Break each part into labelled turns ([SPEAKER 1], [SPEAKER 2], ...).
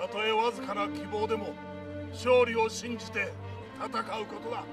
[SPEAKER 1] たとえわずかな希望でも勝利を信じて戦うことだ。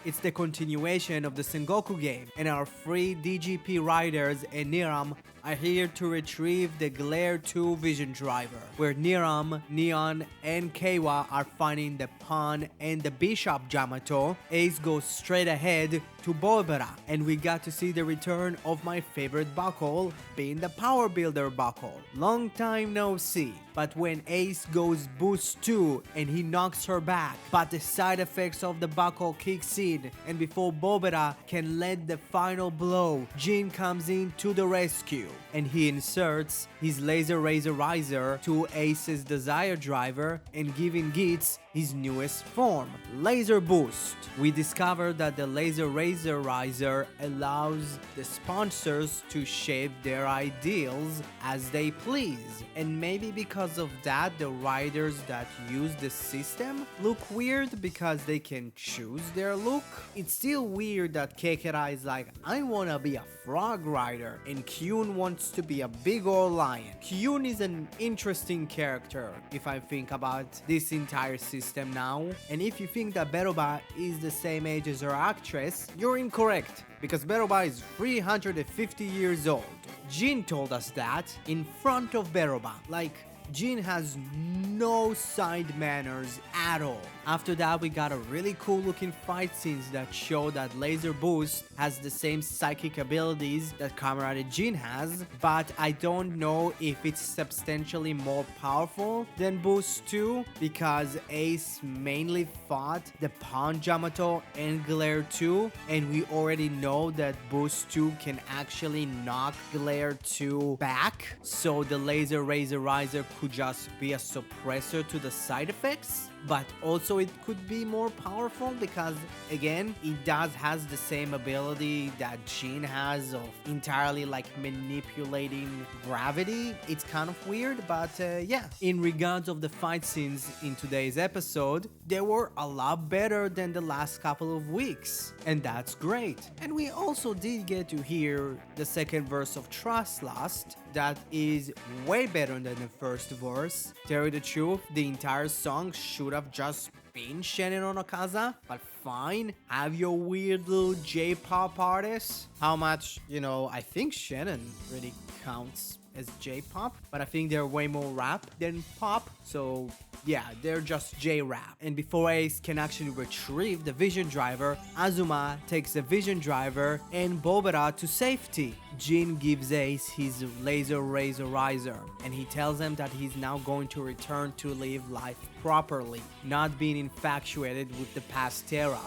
[SPEAKER 2] It's the continuation of the Sengoku game, and our three DGP riders and Niram are here to retrieve the Glare 2 Vision Driver, where Niram, Neon, and Keiwa are finding the Pawn and the Bishop Yamato. Ace goes straight ahead to Bobera, and we got to see the return of my favorite buckle, being the Power Builder buckle. Long time no see. But when Ace goes boost 2 and he knocks her back, but the side effects of the buckle kicks in, and before Bobera can land the final blow, Jin comes in to the rescue, and he inserts his Laser Razorizer to Ace's Desire Driver and giving Geats his newest form, Laser Boost. We discovered that the Laser Razorizer allows the sponsors to shape their ideals as they please, and maybe because of that the riders that use the system look weird because they can choose their look. It's still weird that Kekera is like, I wanna be a frog rider, and Kyun wants to be a big old lion. Kyun is an interesting character if I think about this entire system now, and if you think that Beroba is the same age as her actress, you're incorrect, because Beroba is 350 years old. Jin told us that in front of Beroba, like Jin has no side manners at all. After that, we got a really cool looking fight scenes that show that Laser Boost has the same psychic abilities that Kamen Jin has, but I don't know if it's substantially more powerful than Boost 2, because Ace mainly fought the Pawn Yamato and Glare 2, and we already know that Boost 2 can actually knock Glare 2 back, so the Laser Razorizer could just be a suppressor to the side effects. But also it could be more powerful because, again, it has the same ability that Jin has of entirely like manipulating gravity. It's kind of weird, but yeah. In regards of the fight scenes in today's episode, they were a lot better than the last couple of weeks, and that's great. And we also did get to hear the second verse of Trust Lost that is way better than the first verse. Tell you the truth, the entire song should have just been Shannon Onakaza, but fine, have your weird little J-pop artist. How much, I think Shannon really counts as J-pop, but I think they're way more rap than pop, so yeah, they're just J-rap. And before Ace can actually retrieve the Vision Driver, Azuma takes the Vision Driver and Bobera to safety. Jin gives Ace his Laser Razorizer, and he tells him that he's now going to return to live life properly, not being infatuated with the past eras.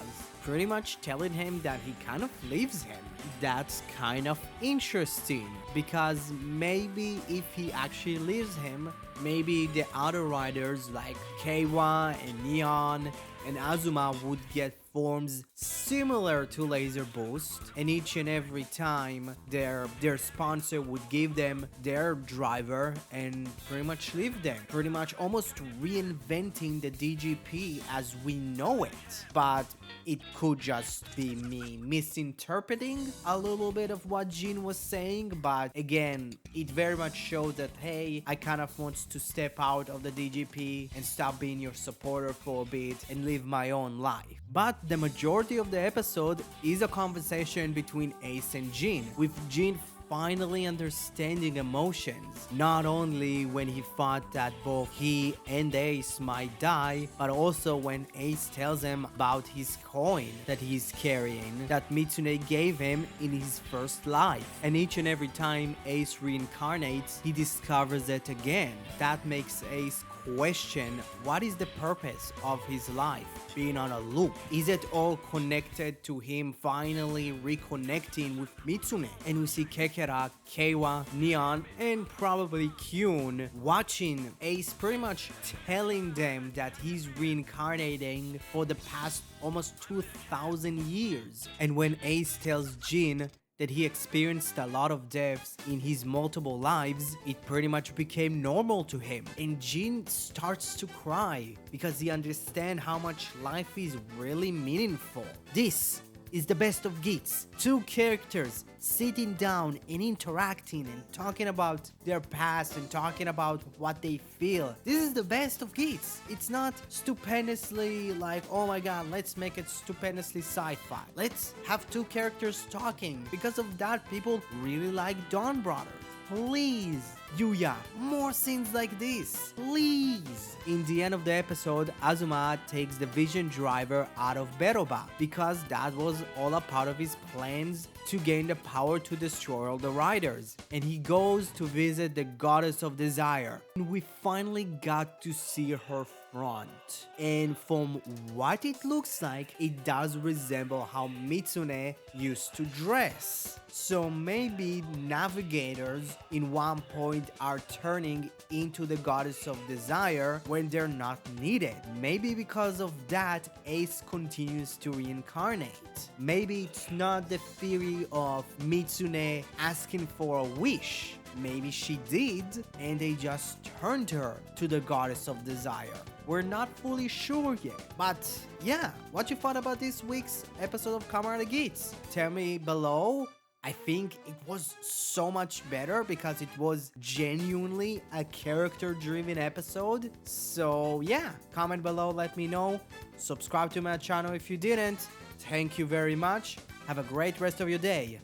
[SPEAKER 2] Pretty much telling him that he kind of leaves him. That's kind of interesting, because maybe if he actually leaves him, maybe the other riders like Keiwa and Neon and Azuma would get forms similar to Laser Boost, and each and every time their sponsor would give them their driver and pretty much leave them, pretty much almost reinventing the DGP as we know it. But it could just be me misinterpreting a little bit of what Jin was saying, but again, it very much shows that, hey, I kind of want to step out of the DGP and stop being your supporter for a bit and live my own life. But the majority of the episode is a conversation between Ace and Jin, with Jin finally understanding emotions, not only when he thought that both he and Ace might die, but also when Ace tells him about his coin that he's carrying that Mitsune gave him in his first life. And each and every time Ace reincarnates, he discovers it again. That makes Ace question what is the purpose of his life being on a loop. Is it all connected to him finally reconnecting with Mitsune? And we see Kekera, Keiwa, Neon, and probably Kyun watching Ace pretty much telling them that he's reincarnating for the past almost 2,000 years. And when Ace tells Jin that he experienced a lot of deaths in his multiple lives, it pretty much became normal to him. And Jin starts to cry because he understands how much life is really meaningful. This is the best of Geats. Two characters sitting down and interacting and talking about their past and talking about what they feel. This is the best of Geats. It's not stupendously like, oh my god, let's make it stupendously sci-fi. Let's have two characters talking. Because of that, people really like Dawn Brothers. Please, Yuya, more scenes like this, please. In the end of the episode, Azuma takes the Vision Driver out of Beroba because that was all a part of his plans to gain the power to destroy all the riders. And he goes to visit the Goddess of Desire. And we finally got to see her front. And from what it looks like, it does resemble how Mitsune used to dress. So maybe navigators in one point are turning into the Goddess of Desire when they're not needed. Maybe because of that, Ace continues to reincarnate. Maybe it's not the theory of Mitsune asking for a wish. Maybe she did, and they just turned her to the Goddess of Desire. We're not fully sure yet. But yeah, what you thought about this week's episode of Kamen Geats? Tell me below. I think it was so much better because it was genuinely a character-driven episode. So yeah, comment below, let me know. Subscribe to my channel if you didn't. Thank you very much. Have a great rest of your day.